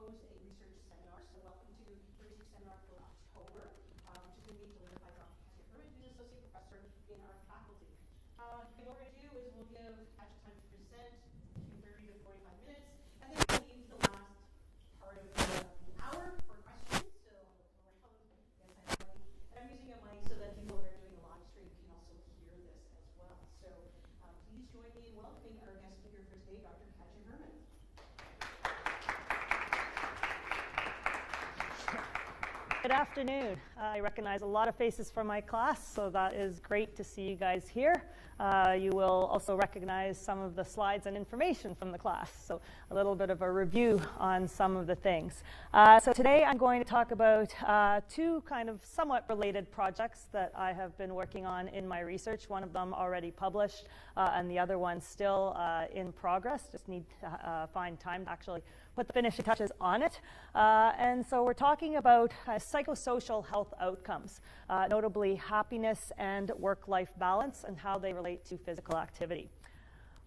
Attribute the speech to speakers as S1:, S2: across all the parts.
S1: host a research seminar, so welcome to the research seminar for October, which is going to be delivered by Dr. Katya Herman, who's an associate professor in our faculty. What we're going to do is we'll give Katya time to present, between 30 to 45 minutes, and then we'll leave the last part of the hour for questions. So around, yes, I have mic. And I'm using a mic so that people that are doing the live stream can also hear this as well. So please join me in welcoming our guest speaker for today, Dr. Katya Herman.
S2: Good afternoon. I recognize a lot of faces from my class, so that is great to see you guys here. You will also recognize some of the slides and information from the class, so a little bit of a review on some of the things. So today I'm going to talk about two kind of somewhat related projects that I have been working on in my research. One of them already published, and the other one still in progress. Just need to find time to actually put the finishing touches on it. And so we're talking about psychosocial health outcomes, notably happiness and work-life balance and how they relate to physical activity.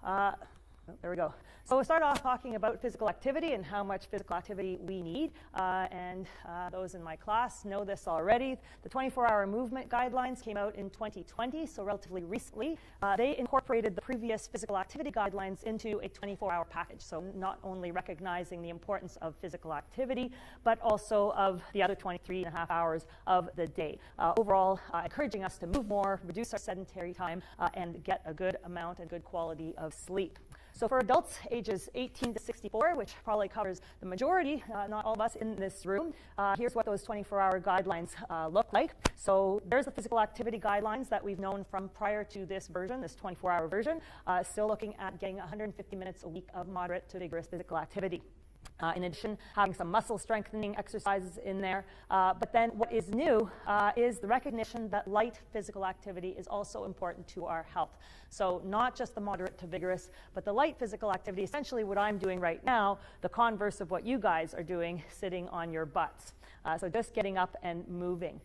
S2: There we go. So we'll start off talking about physical activity and how much physical activity we need. And those in my class know this already. The 24-hour movement guidelines came out in 2020, so relatively recently. They incorporated the previous physical activity guidelines into a 24-hour package. So not only recognizing the importance of physical activity, but also of the other 23 and a half hours of the day. Overall, encouraging us to move more, reduce our sedentary time, and get a good amount and good quality of sleep. So for adults ages 18 to 64, which probably covers the majority, not all of us in this room, here's what those 24-hour guidelines look like. So there's the physical activity guidelines that we've known from prior to this version, this 24-hour version, still looking at getting 150 minutes a week of moderate to vigorous physical activity. In addition, having some muscle strengthening exercises in there. But then what is new is the recognition that light physical activity is also important to our health. So not just the moderate to vigorous, but the light physical activity, essentially what I'm doing right now, the converse of what you guys are doing, sitting on your butts. So just getting up and moving.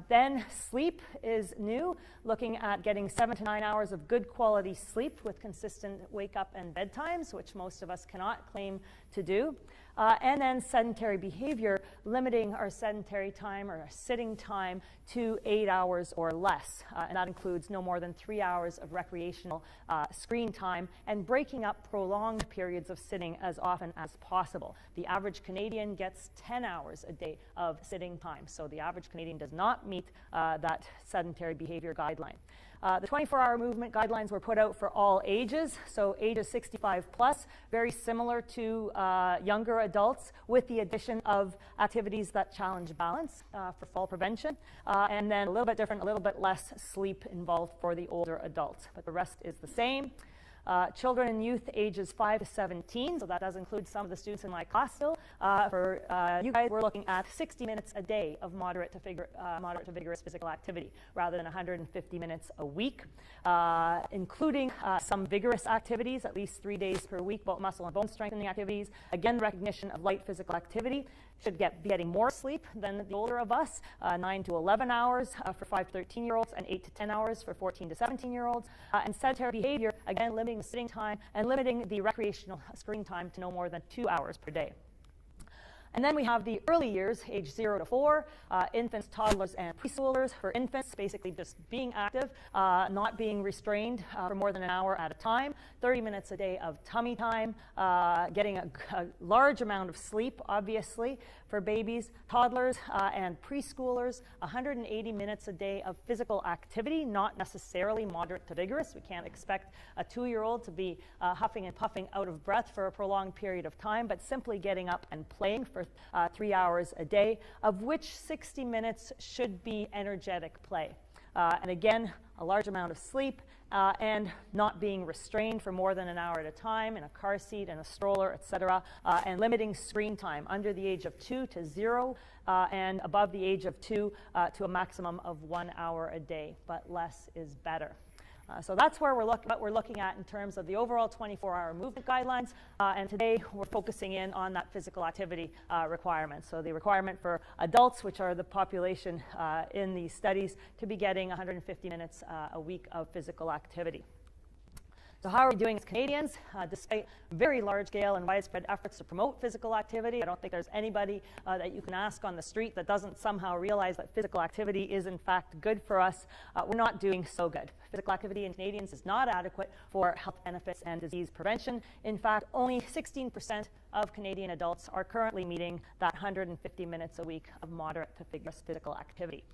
S2: Then sleep is new, looking at getting 7 to 9 hours of good quality sleep with consistent wake up and bedtimes, which most of us cannot claim to do. And then sedentary behavior, limiting our sedentary time or our sitting time to 8 hours or less. And that includes no more than 3 hours of recreational screen time and breaking up prolonged periods of sitting as often as possible. The average Canadian gets 10 hours a day of sitting time. So the average Canadian does not meet that sedentary behavior guideline. The 24-hour movement guidelines were put out for all ages, so ages 65 plus, very similar to younger adults, with the addition of activities that challenge balance for fall prevention, and then a little bit different, a little bit less sleep involved for the older adults, but the rest is the same. Children and youth ages 5 to 17, so that does include some of the students in my class still. For you guys, we're looking at 60 minutes a day of moderate to vigorous physical activity rather than 150 minutes a week, including some vigorous activities, at least 3 days per week, both muscle and bone strengthening activities. Again, recognition of light physical activity. Should be getting more sleep than the older of us, 9 to 11 hours for 5 to 13-year-olds and 8 to 10 hours for 14 to 17-year-olds. And sedentary behavior, again, limiting the sitting time and limiting the recreational screen time to no more than 2 hours per day. And then we have the early years, age 0 to 4, infants, toddlers, and preschoolers. For infants, basically just being active, not being restrained for more than an hour at a time, 30 minutes a day of tummy time, getting a large amount of sleep, obviously. For babies, toddlers, and preschoolers, 180 minutes a day of physical activity, not necessarily moderate to vigorous. We can't expect a 2-year-old to be huffing and puffing out of breath for a prolonged period of time, but simply getting up and playing for 3 hours a day, of which 60 minutes should be energetic play. And again, a large amount of sleep, and not being restrained for more than an hour at a time in a car seat, in a stroller, etc., and limiting screen time under the age of 2 to 0, and above the age of 2 to a maximum of 1 hour a day, but less is better. So that's where what we're looking at in terms of the overall 24-hour movement guidelines, and today we're focusing in on that physical activity requirement. So the requirement for adults, which are the population in these studies, to be getting 150 minutes a week of physical activity. So how are we doing as Canadians? Despite very large-scale and widespread efforts to promote physical activity, I don't think there's anybody that you can ask on the street that doesn't somehow realize that physical activity is in fact good for us. We're not doing so good. Physical activity in Canadians is not adequate for health benefits and disease prevention. In fact, only 16% of Canadian adults are currently meeting that 150 minutes a week of moderate to vigorous physical activity.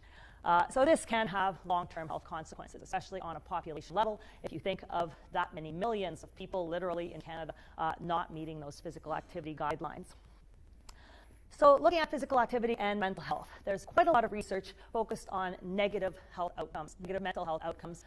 S2: So this can have long-term health consequences, especially on a population level, if you think of that many millions of people literally in Canada not meeting those physical activity guidelines. So looking at physical activity and mental health, there's quite a lot of research focused on negative health outcomes, negative mental health outcomes,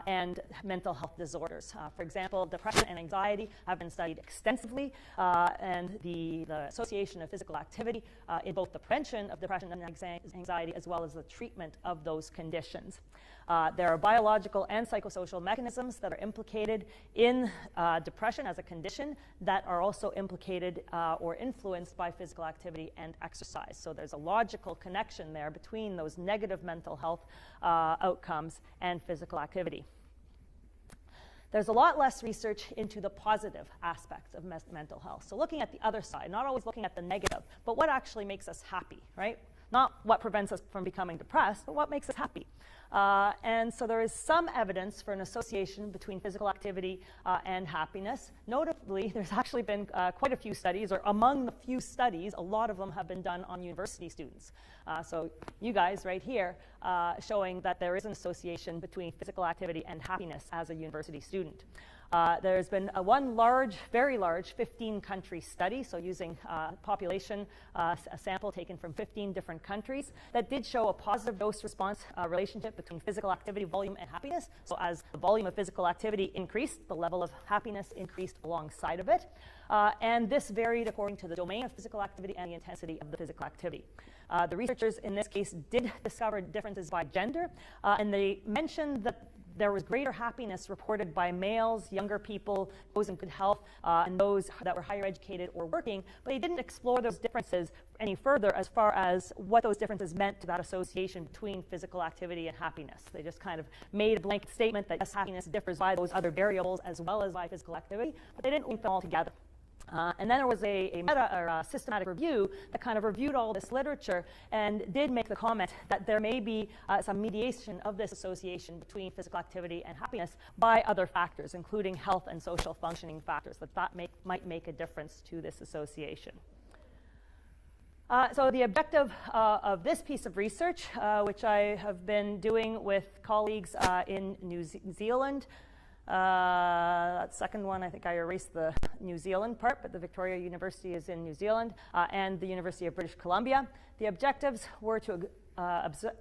S2: and mental health disorders. For example, depression and anxiety have been studied extensively, and the association of physical activity in both the prevention of depression and anxiety, as well as the treatment of those conditions. There are biological and psychosocial mechanisms that are implicated in depression as a condition that are also implicated or influenced by physical activity and exercise. So there's a logical connection there between those negative mental health outcomes and physical activity. There's a lot less research into the positive aspects of mental health. So looking at the other side, not always looking at the negative, but what actually makes us happy, right? Not what prevents us from becoming depressed, but what makes us happy. And so there is some evidence for an association between physical activity and happiness. Notably, there's actually been quite a few studies, or among the few studies, a lot of them have been done on university students. So you guys right here showing that there is an association between physical activity and happiness as a university student. There's been one very large 15-country study, so using population, a sample taken from 15 different countries, that did show a positive dose-response relationship between physical activity, volume, and happiness. So as the volume of physical activity increased, the level of happiness increased alongside of it. And this varied according to the domain of physical activity and the intensity of the physical activity. The researchers in this case did discover differences by gender, and they mentioned that there was greater happiness reported by males, younger people, those in good health, and those that were higher educated or working, but they didn't explore those differences any further as far as what those differences meant to that association between physical activity and happiness. They just kind of made a blanket statement that yes, happiness differs by those other variables as well as by physical activity, but they didn't link them all together. And then there was a systematic review that kind of reviewed all this literature and did make the comment that there may be some mediation of this association between physical activity and happiness by other factors, including health and social functioning factors, that might make a difference to this association. So the objective of this piece of research, which I have been doing with colleagues in New Zealand, that second one, I think I erased the New Zealand part, but the Victoria University is in New Zealand, and the University of British Columbia. The objectives were to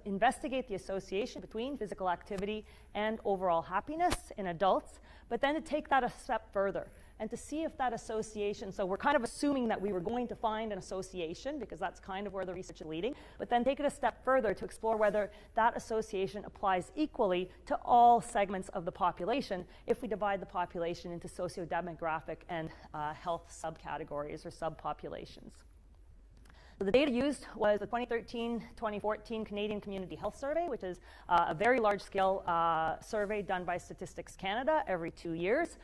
S2: investigate the association between physical activity and overall happiness in adults, but then to take that a step further and to see if that association, so we're kind of assuming that we were going to find an association because that's kind of where the research is leading, but then take it a step further to explore whether that association applies equally to all segments of the population if we divide the population into socio-demographic and health subcategories or subpopulations. So the data used was the 2013-2014 Canadian Community Health Survey, which is a very large-scale survey done by Statistics Canada every 2 years.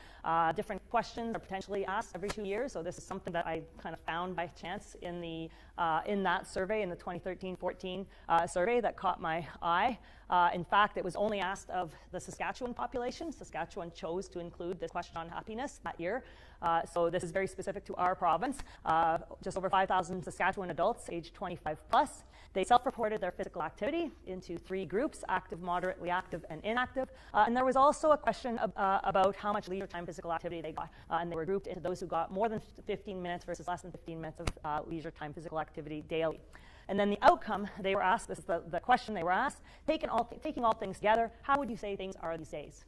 S2: Different questions are potentially asked every 2 years, so this is something that I kind of found by chance in that survey, in the 2013-14 survey that caught my eye. In fact, it was only asked of the Saskatchewan population. Saskatchewan chose to include this question on happiness that year. So this is very specific to our province. Just over 5,000 Saskatchewan adults aged 25 plus. They self-reported their physical activity into 3 groups: active, moderately active, and inactive. And there was also a question about how much leisure time physical activity they got. And they were grouped into those who got more than 15 minutes versus less than 15 minutes of leisure time physical activity daily. And then the outcome they were asked, this is the question they were asked, taking all things together, how would you say things are these days?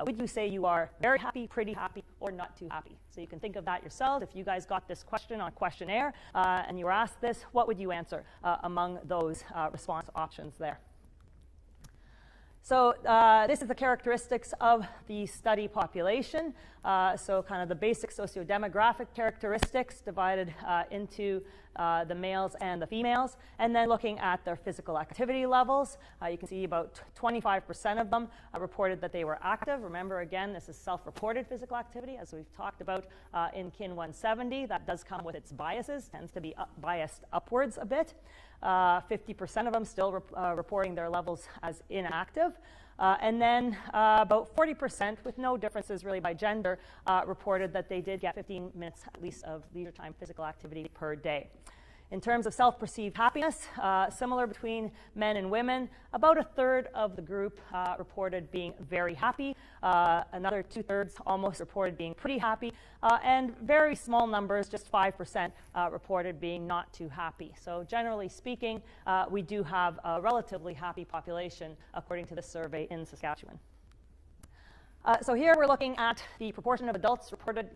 S2: Would you say you are very happy, pretty happy, or not too happy? So you can think of that yourself. If you guys got this question on questionnaire and you were asked this, what would you answer among those response options there? So this is the characteristics of the study population. So kind of the basic socio-demographic characteristics divided into the males and the females, and then looking at their physical activity levels. You can see about 25% of them reported that they were active. Remember, again, this is self-reported physical activity, as we've talked about in KIN 170. That does come with its biases, tends to be biased upwards a bit. 50% of them still reporting their levels as inactive. And then about 40%, with no differences really by gender, reported that they did get 15 minutes at least of leisure time physical activity per day. In terms of self-perceived happiness, similar between men and women, about 1/3 of the group reported being very happy. Another 2/3 almost reported being pretty happy. And very small numbers, just 5%, reported being not too happy. So generally speaking, we do have a relatively happy population according to the survey in Saskatchewan. So here we're looking at the proportion of adults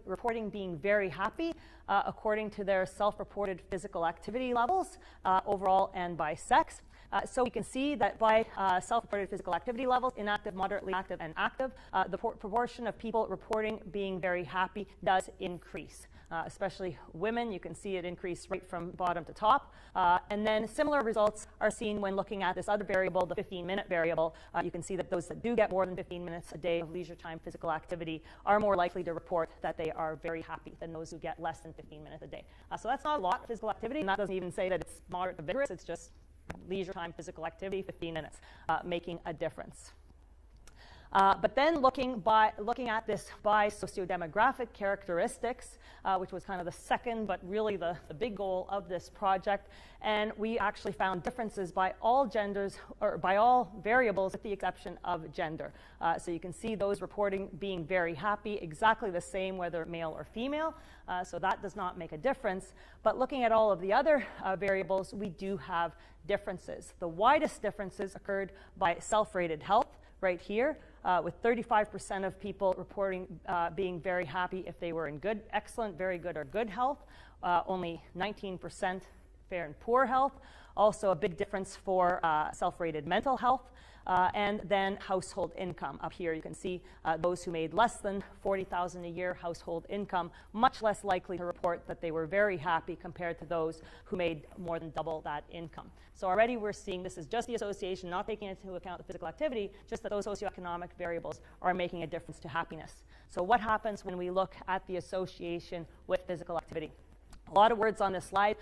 S2: reporting being very happy according to their self-reported physical activity levels overall and by sex. So we can see that by self-reported physical activity levels, inactive, moderately active, and active, the proportion of people reporting being very happy does increase. Especially women, you can see it increase right from bottom to top. And then similar results are seen when looking at this other variable, the 15-minute variable. You can see that those that do get more than 15 minutes a day of leisure time physical activity are more likely to report that they are very happy than those who get less than 15 minutes a day. So that's not a lot of physical activity, and that doesn't even say that it's moderate to vigorous. It's just leisure time physical activity, 15 minutes, making a difference. But then looking at this by sociodemographic characteristics, which was kind of the second, but really the big goal of this project, and we actually found differences by all genders, or by all variables with the exception of gender. So you can see those reporting being very happy, exactly the same whether male or female, so that does not make a difference. But looking at all of the other variables, we do have differences. The widest differences occurred by self-rated health, right here, with 35% of people reporting being very happy if they were in good, excellent, very good, or good health. Only 19% fair and poor health. Also a big difference for self-rated mental health. And then household income. Up here you can see those who made less than $40,000 a year household income, much less likely to report that they were very happy compared to those who made more than double that income. So already we're seeing this is just the association, not taking into account the physical activity, just that those socioeconomic variables are making a difference to happiness. So what happens when we look at the association with physical activity? A lot of words on this slide.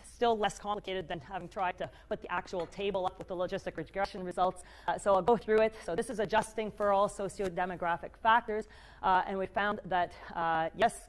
S2: Still less complicated than having tried to put the actual table up with the logistic regression results. So I'll go through it. So this is adjusting for all sociodemographic factors. And we found that, yes,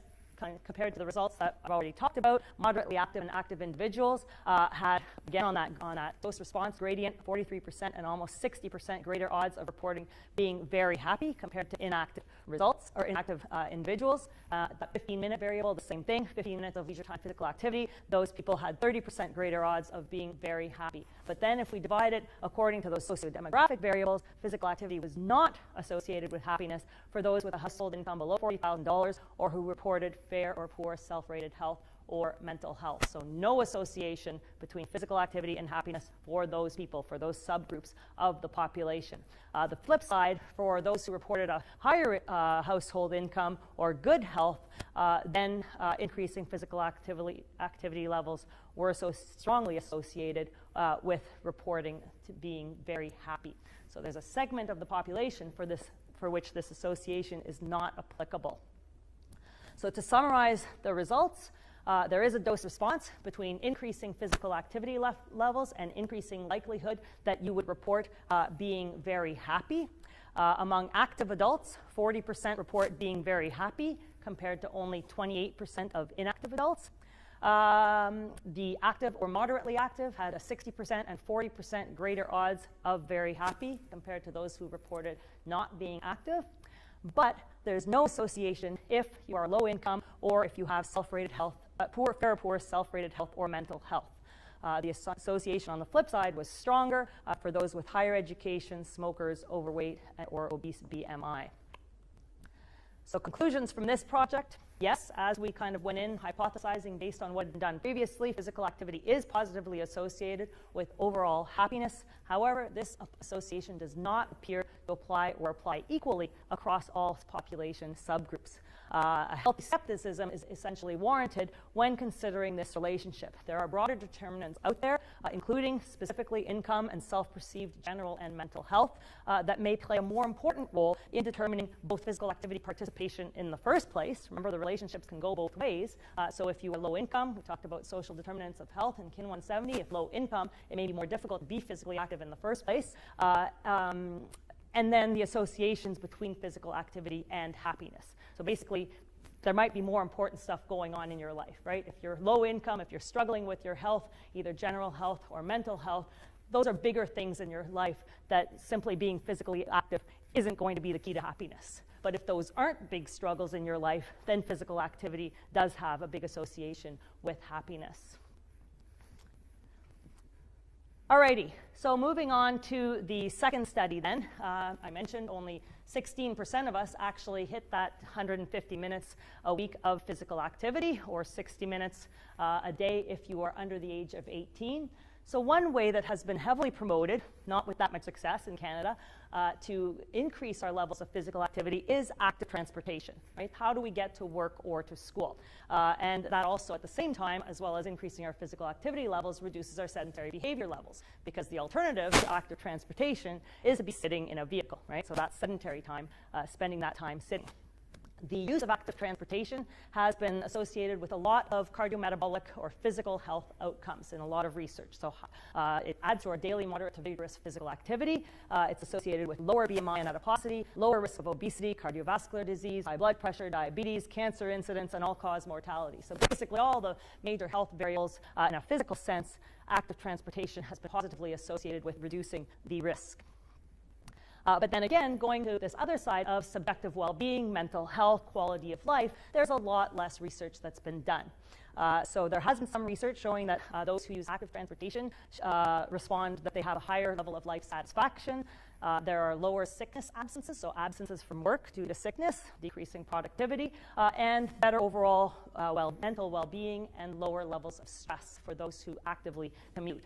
S2: compared to the results that I've already talked about, moderately active and active individuals had, again, on that dose response gradient, 43% and almost 60% greater odds of reporting being very happy compared to inactive results or inactive individuals. That 15-minute variable, the same thing, 15 minutes of leisure time physical activity, those people had 30% greater odds of being very happy. But then if we divide it according to those sociodemographic variables, physical activity was not associated with happiness for those with a household income below $40,000 or who reported fair or poor self-rated health or mental health. So no association between physical activity and happiness for those people, for those subgroups of the population. The flip side, for those who reported a higher household income or good health, then increasing physical activity levels were so strongly associated with reporting to being very happy. So there's a segment of the population for which this association is not applicable. So to summarize the results, there is a dose response between increasing physical activity levels and increasing likelihood that you would report being very happy. Among active adults, 40% report being very happy compared to only 28% of inactive adults. The active or moderately active had a 60% and 40% greater odds of very happy compared to those who reported not being active. But there's no association if you are low income or if you have self-rated health, fair or poor self-rated health or mental health. The association on the flip side was stronger for those with higher education, smokers, overweight, or obese BMI. So conclusions from this project. Yes, as we kind of went in hypothesizing based on what had been done previously, physical activity is positively associated with overall happiness. However, this association does not appear to apply equally across all population subgroups. A healthy skepticism is essentially warranted when considering this relationship. There are broader determinants out there, including specifically income and self-perceived general and mental health, that may play a more important role in determining both physical activity participation in the first place. Remember, the relationships can go both ways. So if you are low income, we talked about social determinants of health in KIN 170. If low income, it may be more difficult to be physically active in the first place. And then the associations between physical activity and happiness. So basically, there might be more important stuff going on in your life, right? If you're low income, if you're struggling with your health, either general health or mental health, those are bigger things in your life that simply being physically active isn't going to be the key to happiness. But if those aren't big struggles in your life, then physical activity does have a big association with happiness. Alrighty, so moving on to the second study then. I mentioned only 16% of us actually hit that 150 minutes a week of physical activity, or 60 minutes a day if you are under the age of 18. So one way that has been heavily promoted, not with that much success in Canada, to increase our levels of physical activity is active transportation, right? How do we get to work or to school? And that also at the same time, as well as increasing our physical activity levels, reduces our sedentary behavior levels, because the alternative to active transportation is to be sitting in a vehicle, right? So that's sedentary time, spending that time sitting. The use of active transportation has been associated with a lot of cardiometabolic or physical health outcomes in a lot of research. So it adds to our daily moderate to vigorous physical activity. It's associated with lower BMI and adiposity, lower risk of obesity, cardiovascular disease, high blood pressure, diabetes, cancer incidence, and all-cause mortality. So basically all the major health variables in a physical sense, active transportation has been positively associated with reducing the risk. But then again, going to this other side of subjective well-being, mental health, quality of life, there's a lot less research that's been done. So there has been some research showing that those who use active transportation respond that they have a higher level of life satisfaction. There are lower sickness absences, so absences from work due to sickness, decreasing productivity, and better overall mental well-being and lower levels of stress for those who actively commute.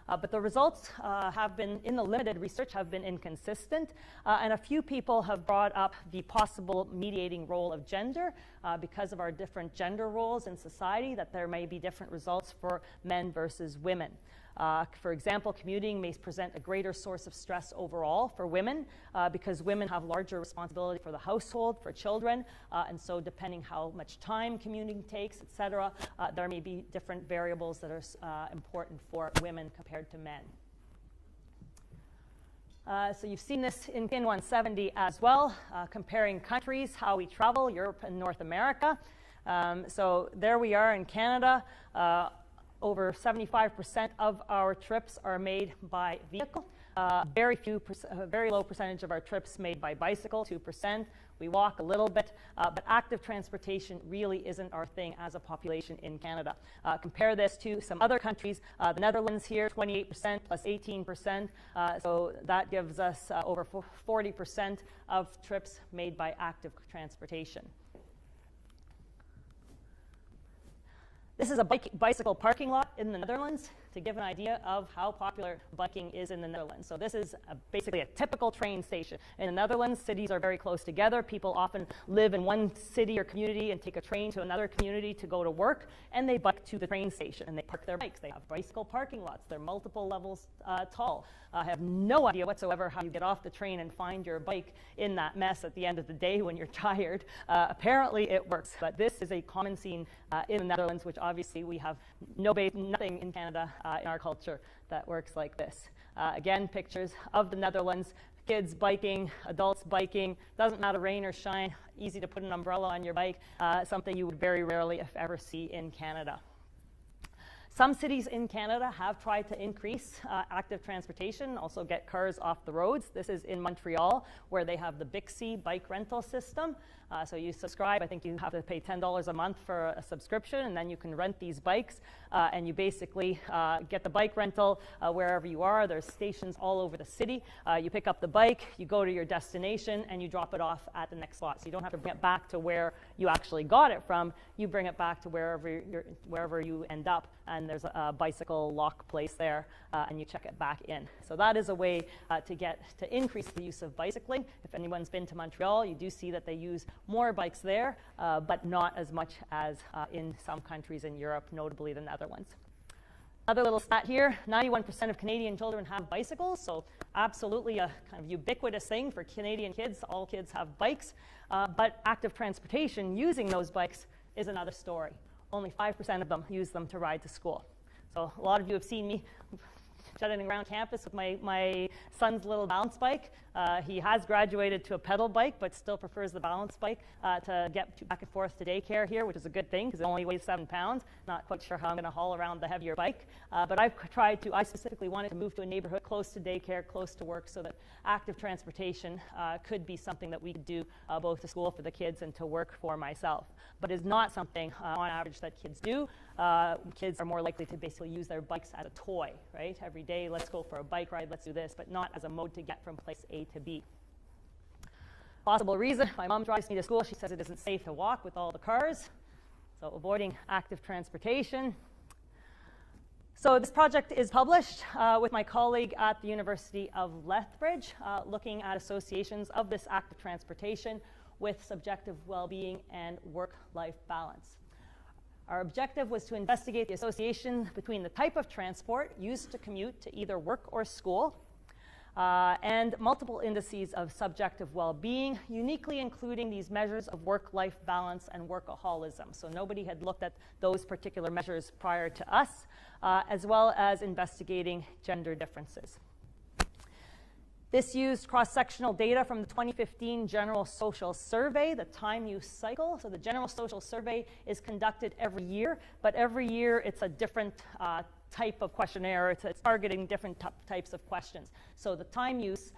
S2: But the results have been, in the limited research, have been inconsistent, and a few people have brought up the possible mediating role of gender because of our different gender roles in society, that there may be different results for men versus women. For example, commuting may present a greater source of stress overall for women because women have larger responsibility for the household, for children, and so depending how much time commuting takes, etc., there may be different variables that are important for women compared to men. So you've seen this in PIN 170 as well, comparing countries, how we travel, Europe and North America. So there we are in Canada. Over 75% of our trips are made by vehicle. Very low percentage of our trips made by bicycle, 2%. We walk a little bit, but active transportation really isn't our thing as a population in Canada. Compare this to some other countries. The Netherlands here, 28% plus 18%. So that gives us over 40% of trips made by active transportation. This is a bicycle parking lot in the Netherlands to give an idea of how popular biking is in the Netherlands. So this is basically a typical train station. In the Netherlands, cities are very close together. People often live in one city or community and take a train to another community to go to work, and they bike to the train station and they park their bikes. They have bicycle parking lots. They're multiple levels tall. I have no idea whatsoever how you get off the train and find your bike in that mess at the end of the day when you're tired. Apparently it works, but this is a common scene in the Netherlands, which obviously we have nothing in Canada in our culture that works like this. Again, pictures of the Netherlands, kids biking, adults biking, doesn't matter rain or shine, easy to put an umbrella on your bike, something you would very rarely, if ever, see in Canada. Some cities in Canada have tried to increase active transportation, also get cars off the roads. This is in Montreal, where they have the Bixi bike rental system. So you subscribe, I think you have to pay $10 a month for a subscription, and then you can rent these bikes, and you basically get the bike rental wherever you are. There's stations all over the city. You pick up the bike, you go to your destination, and you drop it off at the next slot. So you don't have to bring it back to where you actually got it from. You bring it back to wherever you end up, and there's a bicycle lock place there, and you check it back in. So that is a way to increase the use of bicycling. If anyone's been to Montreal, you do see that they use more bikes there, but not as much as in some countries in Europe, notably the Netherlands. Another little stat here, 91% of Canadian children have bicycles, so absolutely a kind of ubiquitous thing for Canadian kids. All kids have bikes, but active transportation using those bikes is another story. Only 5% of them use them to ride to school. So a lot of you have seen me jutting around campus with my son's little balance bike. He has graduated to a pedal bike, but still prefers the balance bike to get back and forth to daycare here, which is a good thing because it only weighs 7 pounds. Not quite sure how I'm going to haul around the heavier bike. But I specifically wanted to move to a neighborhood close to daycare, close to work, so that active transportation could be something that we could do both to school for the kids and to work for myself. But it's not something on average that kids do. Kids are more likely to basically use their bikes as a toy, right? Every day, let's go for a bike ride, let's do this, but not as a mode to get from place A to B. Possible reason, my mom drives me to school. She says it isn't safe to walk with all the cars, so avoiding active transportation. So this project is published with my colleague at the University of Lethbridge, looking at associations of this active transportation with subjective well-being and work-life balance. Our objective was to investigate the association between the type of transport used to commute to either work or school, and multiple indices of subjective well-being, uniquely including these measures of work-life balance and workaholism. So nobody had looked at those particular measures prior to us, as well as investigating gender differences. This used cross-sectional data from the 2015 General Social Survey, the time use cycle. So the General Social Survey is conducted every year, but every year it's a different type of questionnaire. It's targeting different types of questions. So the time use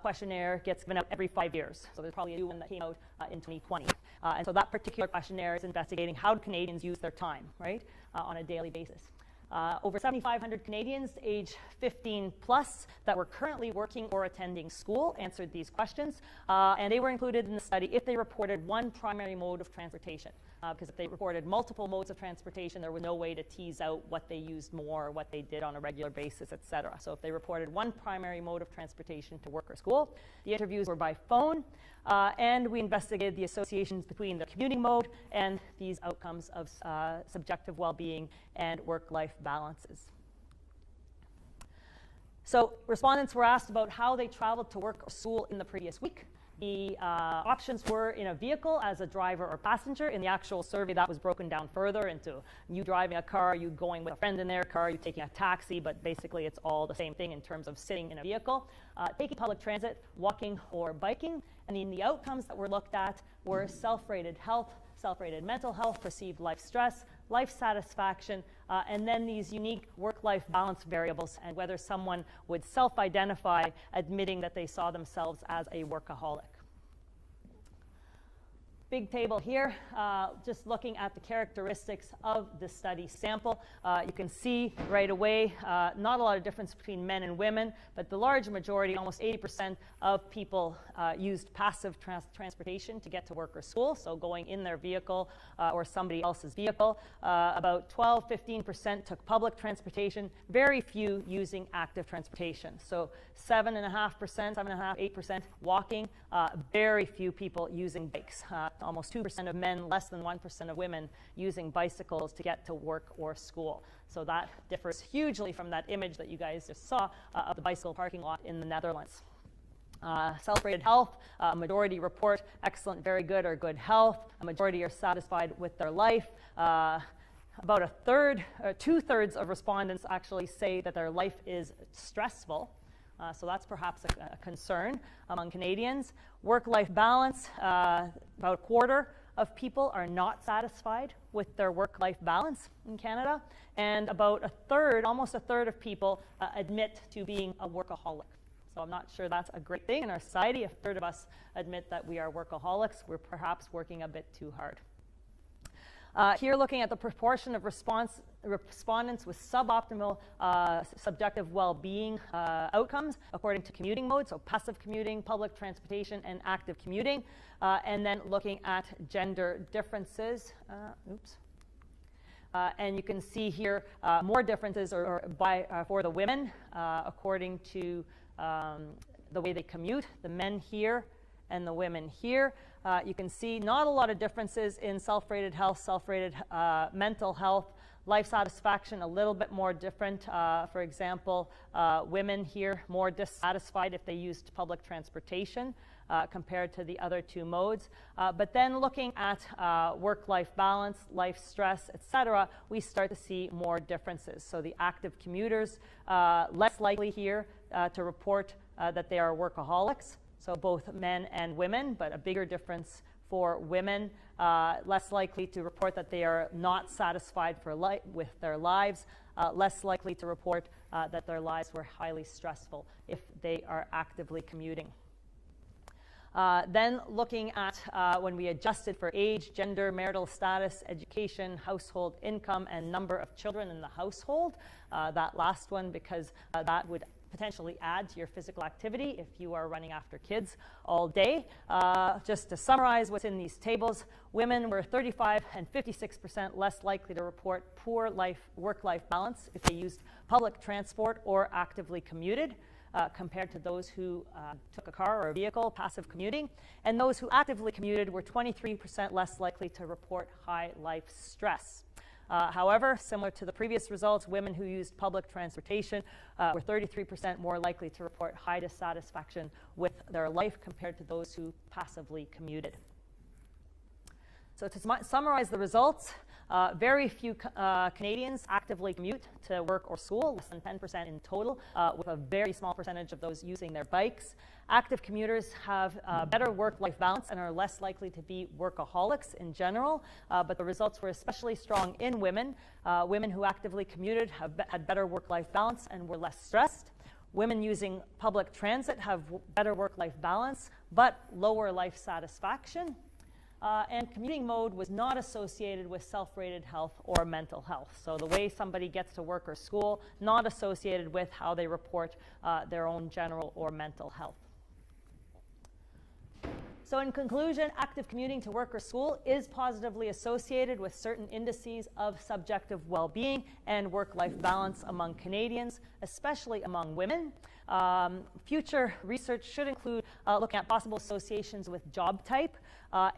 S2: questionnaire gets given out every 5 years. So there's probably a new one that came out in 2020. And so that particular questionnaire is investigating how Canadians use their time, right, on a daily basis. Over 7,500 Canadians age 15 plus that were currently working or attending school answered these questions, and they were included in the study if they reported one primary mode of transportation. Because if they reported multiple modes of transportation, there was no way to tease out what they used more, or what they did on a regular basis, et cetera. So if they reported one primary mode of transportation to work or school, the interviews were by phone, and we investigated the associations between the commuting mode and these outcomes of subjective well-being and work-life balances. So respondents were asked about how they traveled to work or school in the previous week. The options were in a vehicle as a driver or passenger. In the actual survey, that was broken down further into you driving a car, you going with a friend in their car, you taking a taxi, but basically it's all the same thing in terms of sitting in a vehicle, taking public transit, walking, or biking. And then the outcomes that were looked at were self-rated health, self-rated mental health, perceived life stress, life satisfaction, and then these unique work-life balance variables, and whether someone would self-identify admitting that they saw themselves as a workaholic. Big table here, just looking at the characteristics of the study sample. You can see right away, not a lot of difference between men and women, but the large majority, almost 80% of people used passive transportation to get to work or school, so going in their vehicle or somebody else's vehicle. About 12-15% took public transportation, very few using active transportation. So 7.5%, 8% walking, very few people using bikes. Almost 2% of men, less than 1% of women using bicycles to get to work or school. So that differs hugely from that image that you guys just saw of the bicycle parking lot in the Netherlands. Self-rated health, a majority report excellent, very good, or good health. A majority are satisfied with their life. About a third, or 2/3 of respondents actually say that their life is stressful. So that's perhaps a concern among Canadians. Work-life balance, about a quarter of people are not satisfied with their work-life balance in Canada. And about a third, almost a third of people admit to being a workaholic. So I'm not sure that's a great thing in our society. A third of us admit that we are workaholics. We're perhaps working a bit too hard. Here looking at the proportion of respondents with suboptimal subjective well-being outcomes according to commuting mode, so passive commuting, public transportation, and active commuting, and then looking at gender differences. And you can see here more differences for the women according to the way they commute, the men here and the women here. You can see not a lot of differences in self-rated health, self-rated mental health, life satisfaction, a little bit more different. For example, women here more dissatisfied if they used public transportation compared to the other two modes. But then looking at work-life balance, life stress, etc., we start to see more differences. So the active commuters, less likely here to report that they are workaholics. So both men and women, but a bigger difference for women, less likely to report that they are not satisfied with their lives, less likely to report that their lives were highly stressful if they are actively commuting. Then looking at when we adjusted for age, gender, marital status, education, household income, and number of children in the household. That last one, because that would potentially add to your physical activity if you are running after kids all day. Just to summarize what's in these tables, women were 35% and 56% less likely to report poor work-life balance if they used public transport or actively commuted, compared to those who took a car or a vehicle, passive commuting. And those who actively commuted were 23% less likely to report high life stress. However, similar to the previous results, women who used public transportation were 33% more likely to report high dissatisfaction with their life compared to those who passively commuted. So to summarize the results, very few Canadians actively commute to work or school, less than 10% in total, with a very small percentage of those using their bikes. Active commuters have better work-life balance and are less likely to be workaholics in general, but the results were especially strong in women. Women who actively commuted had better work-life balance and were less stressed. Women using public transit have better work-life balance, but lower life satisfaction. And commuting mode was not associated with self-rated health or mental health. So the way somebody gets to work or school, not associated with how they report their own general or mental health. So in conclusion, active commuting to work or school is positively associated with certain indices of subjective well-being and work-life balance among Canadians, especially among women. Future research should include looking at possible associations with job type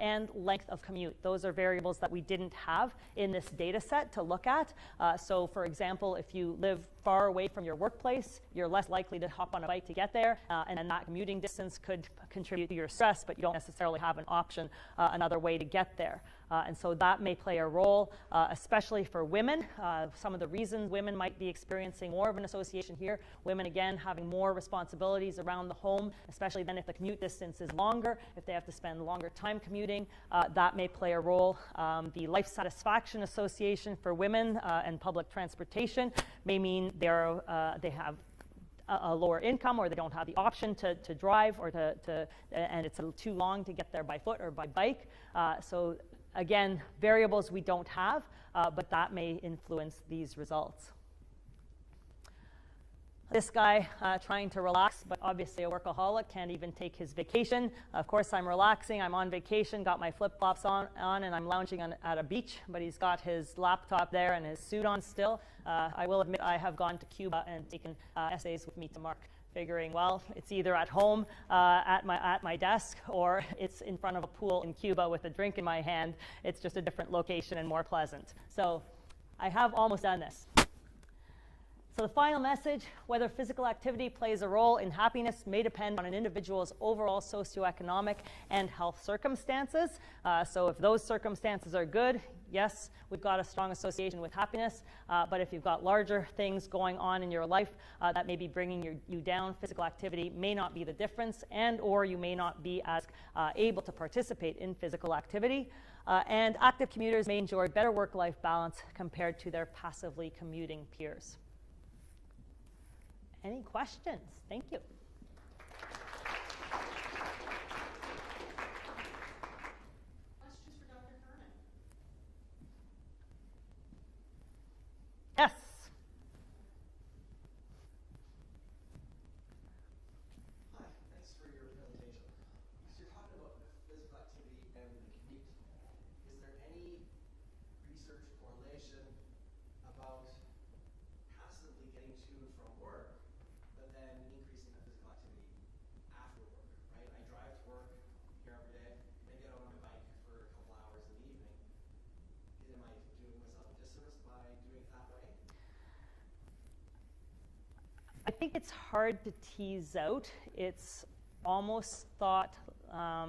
S2: and length of commute. Those are variables that we didn't have in this data set to look at. So for example, if you live far away from your workplace, you're less likely to hop on a bike to get there, and then that commuting distance could contribute to your stress, but you don't necessarily have an option, another way to get there. And so that may play a role, especially for women. Some of the reasons women might be experiencing more of an association here, women again having more responsibilities around the home, especially then if the commute distance is longer, if they have to spend longer time commuting, that may play a role. The life satisfaction association for women and public transportation may mean they have a lower income, or they don't have the option to drive, or and it's too long to get there by foot or by bike. So again, variables we don't have, but that may influence these results. This guy trying to relax, but obviously a workaholic, can't even take his vacation. Of course, I'm relaxing, I'm on vacation, got my flip-flops on, and I'm lounging at a beach, but he's got his laptop there and his suit on still. I will admit I have gone to Cuba and taken essays with me to mark, figuring, well, it's either at home at my desk, or it's in front of a pool in Cuba with a drink in my hand. It's just a different location and more pleasant. So I have almost done this. So the final message, whether physical activity plays a role in happiness may depend on an individual's overall socioeconomic and health circumstances. So if those circumstances are good, yes, we've got a strong association with happiness, but if you've got larger things going on in your life that may be bringing you down, physical activity may not be the difference, and or you may not be as able to participate in physical activity. And active commuters may enjoy better work-life balance compared to their passively commuting peers. Any questions? Thank you.
S1: Questions for Dr. Herman?
S2: Yes.
S3: Hi, thanks for your presentation. So you're talking about physical activity and the commute. Is there any research correlation about passively getting to and from work, but then increasing the physical activity after work, right? I drive to work here every day, then get out on my bike for a couple hours in the evening. Am I doing myself a disservice by doing it that way?
S2: I think it's hard to tease out. It's almost thought,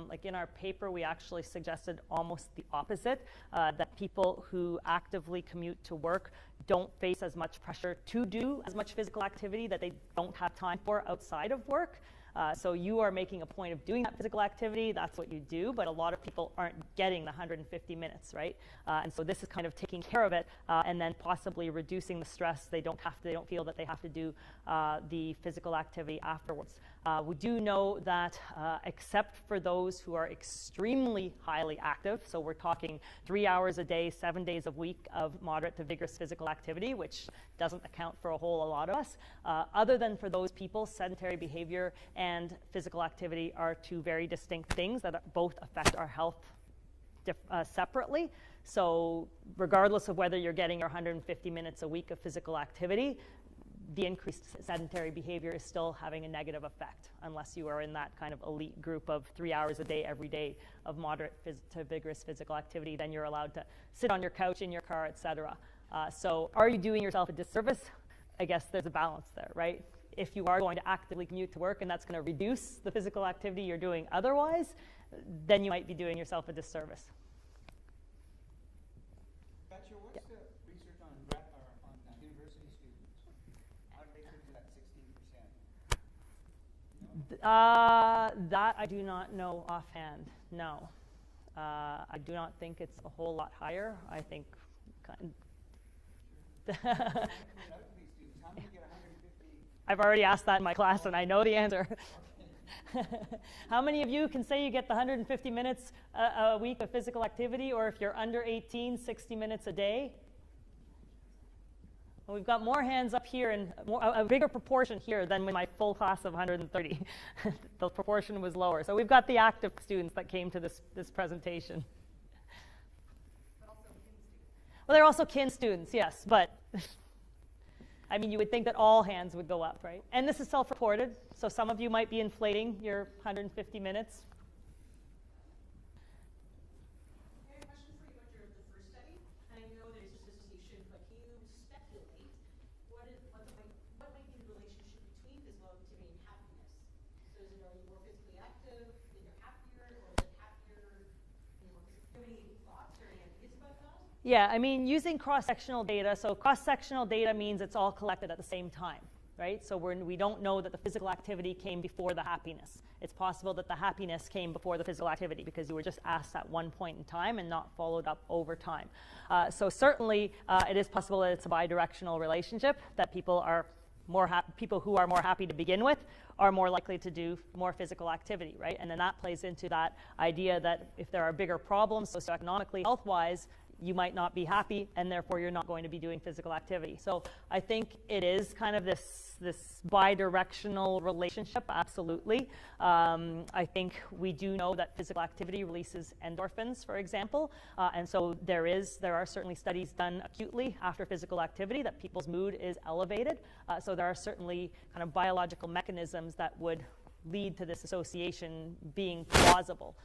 S2: like in our paper, we actually suggested almost the opposite, that people who actively commute to work don't face as much pressure to do as much physical activity that they don't have time for outside of work. So you are making a point of doing that physical activity, that's what you do, but a lot of people aren't getting the 150 minutes, right? And so this is kind of taking care of it and then possibly reducing the stress. They don't feel that they have to do the physical activity afterwards. We do know that except for those who are extremely highly active, so we're talking 3 hours a day, 7 days a week of moderate to vigorous physical activity, which doesn't account for a whole lot of us. Other than for those people, sedentary behavior and physical activity are two very distinct things that both affect our health separately. So regardless of whether you're getting your 150 minutes a week of physical activity, the increased sedentary behavior is still having a negative effect unless you are in that kind of elite group of 3 hours a day, every day of moderate to vigorous physical activity. Then you're allowed to sit on your couch, in your car, etc. So are you doing yourself a disservice? I guess there's a balance there, right? If you are going to actively commute to work and that's going to reduce the physical activity you're doing otherwise, then you might be doing yourself a disservice.
S4: Katya, what's the research on university students? How do they fit into that 16%?
S2: That I do not know offhand, no. I do not think it's a whole lot higher. I think I've already asked that in my class and I know the answer. How many of you can say you get the 150 minutes a week of physical activity, or if you're under 18, 60 minutes a day? Well, we've got more hands up here and a bigger proportion here than in my full class of 130. The proportion was lower. So we've got the active students that came to this presentation. Well, they're also kin students, yes, but I mean, you would think that all hands would go up, right? And this is self-reported, so some of you might be inflating your 150 minutes.
S1: I have a question for you about the first study. I know there's this association, but can you speculate what might be the relationship between physical activity and happiness? So is it, are you more physically active and you're happier, or is it happier and you're more physically? Do you have any thoughts or any ideas about that?
S2: Yeah, I mean, using cross-sectional data, so cross-sectional data means it's all collected at the same time, right? So we don't know that the physical activity came before the happiness. It's possible that the happiness came before the physical activity because you were just asked at one point in time and not followed up over time. So certainly it is possible that it's a bidirectional relationship, that people who are more happy to begin with are more likely to do more physical activity, right? And then that plays into that idea that if there are bigger problems socioeconomically, health-wise, you might not be happy, and therefore you're not going to be doing physical activity. So I think it is kind of this bi-directional relationship, absolutely. I think we do know that physical activity releases endorphins, for example, and so there are certainly studies done acutely after physical activity that people's mood is elevated. So there are certainly kind of biological mechanisms that would lead to this association being plausible.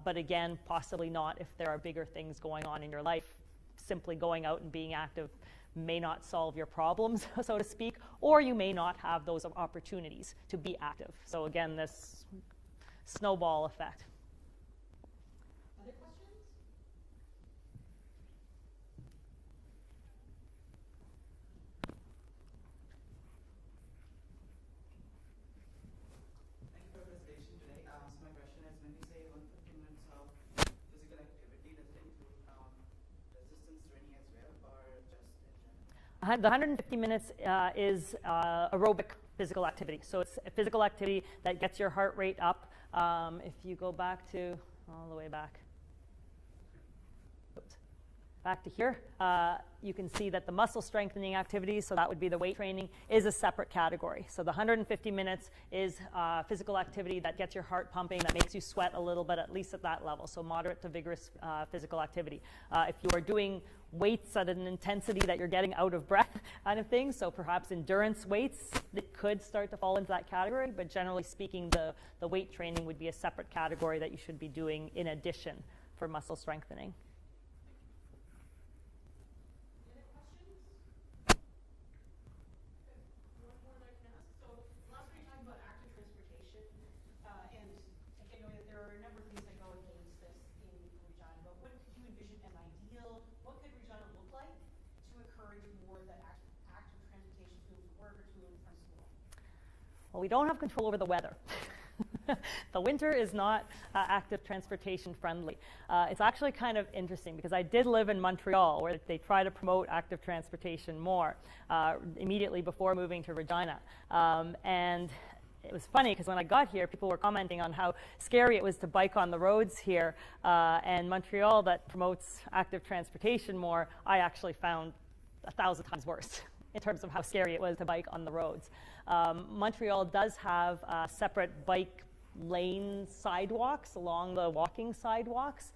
S2: But again, possibly not if there are bigger things going on in your life. Simply going out and being active may not solve your problems, so to speak, or you may not have those opportunities to be active. So again, this snowball effect.
S1: Other questions?
S5: Thank you for the presentation today. So my question is, when we say 150 minutes of physical activity, does it include resistance training as well, or just in general?
S2: The 150 minutes is aerobic physical activity. So it's a physical activity that gets your heart rate up. If you go back to, all the way back, back to here, you can see that the muscle strengthening activities, so that would be the weight training, is a separate category. So the 150 minutes is physical activity that gets your heart pumping, that makes you sweat a little bit, at least at that level. So moderate to vigorous physical activity. If you are doing weights at an intensity that you're getting out of breath kind of thing, so perhaps endurance weights, it could start to fall into that category, but generally speaking, the weight training would be a separate category that you should be doing in addition for muscle strengthening. Well, we don't have control over the weather. The winter is not active transportation friendly. It's actually kind of interesting because I did live in Montreal where they try to promote active transportation more immediately before moving to Regina. And it was funny because when I got here, people were commenting on how scary it was to bike on the roads here. And Montreal, that promotes active transportation more, I actually found 1,000 times worse in terms of how scary it was to bike on the roads. Montreal does have separate bike lane sidewalks along the walking sidewalks.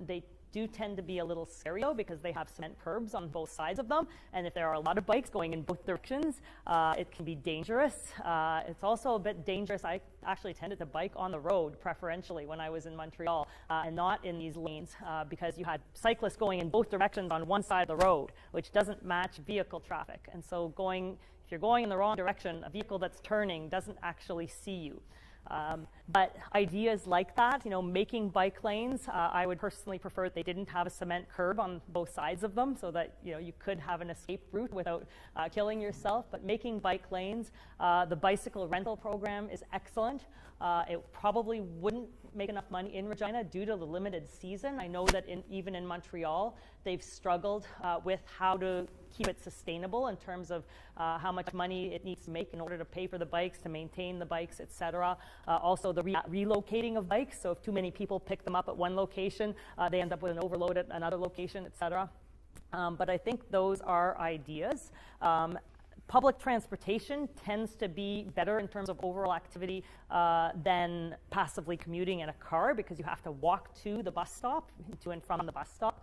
S2: They do tend to be a little scary though, because they have cement curbs on both sides of them, and if there are a lot of bikes going in both directions, it can be dangerous. It's also a bit dangerous. I actually tended to bike on the road preferentially when I was in Montreal, and not in these lanes, because you had cyclists going in both directions on one side of the road, which doesn't match vehicle traffic. And so if you're going in the wrong direction, a vehicle that's turning doesn't actually see you. But ideas like that, making bike lanes, I would personally prefer they didn't have a cement curb on both sides of them, so that you could have an escape route without killing yourself. But making bike lanes, the bicycle rental program is excellent. It probably wouldn't make enough money in Regina due to the limited season. I know that even in Montreal, they've struggled with how to keep it sustainable in terms of how much money it needs to make in order to pay for the bikes, to maintain the bikes, etc. Also, the relocating of bikes. So if too many people pick them up at one location, they end up with an overload at another location, etc. But I think those are ideas. Public transportation tends to be better in terms of overall activity than passively commuting in a car, because you have to walk to the bus stop, to and from the bus stop.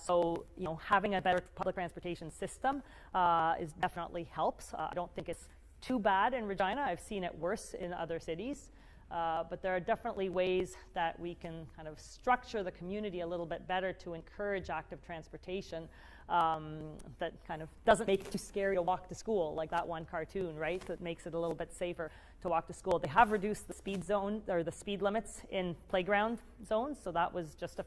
S2: So having a better public transportation system is definitely helps. I don't think it's too bad in Regina. I've seen it worse in other cities. But there are definitely ways that we can kind of structure the community a little bit better to encourage active transportation that kind of doesn't make it too scary to walk to school, like that one cartoon, right? That makes it a little bit safer to walk to school. They have reduced the speed zone, or the speed limits in playground zones, so that was just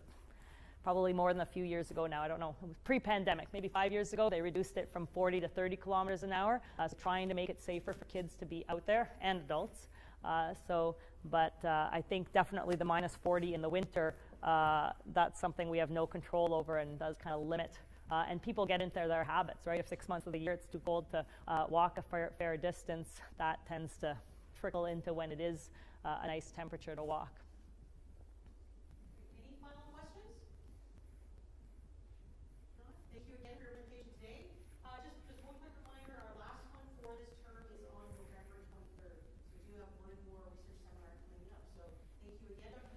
S2: probably more than a few years ago now. I don't know. It was pre-pandemic, maybe 5 years ago. They reduced it from 40 to 30 kilometers an hour, so trying to make it safer for kids to be out there, and adults. But I think definitely the minus 40 in the winter, that's something we have no control over, and does kind of limit. And people get into their habits, right? If 6 months of the year it's too cold to walk a fair distance, that tends to trickle into when it is a nice temperature to walk.
S1: Any final questions? No? Thank you again for your invitation today. Just one quick reminder, our last one for this term is on November 23rd. So we do have one more research seminar coming up. So thank you again, Dr.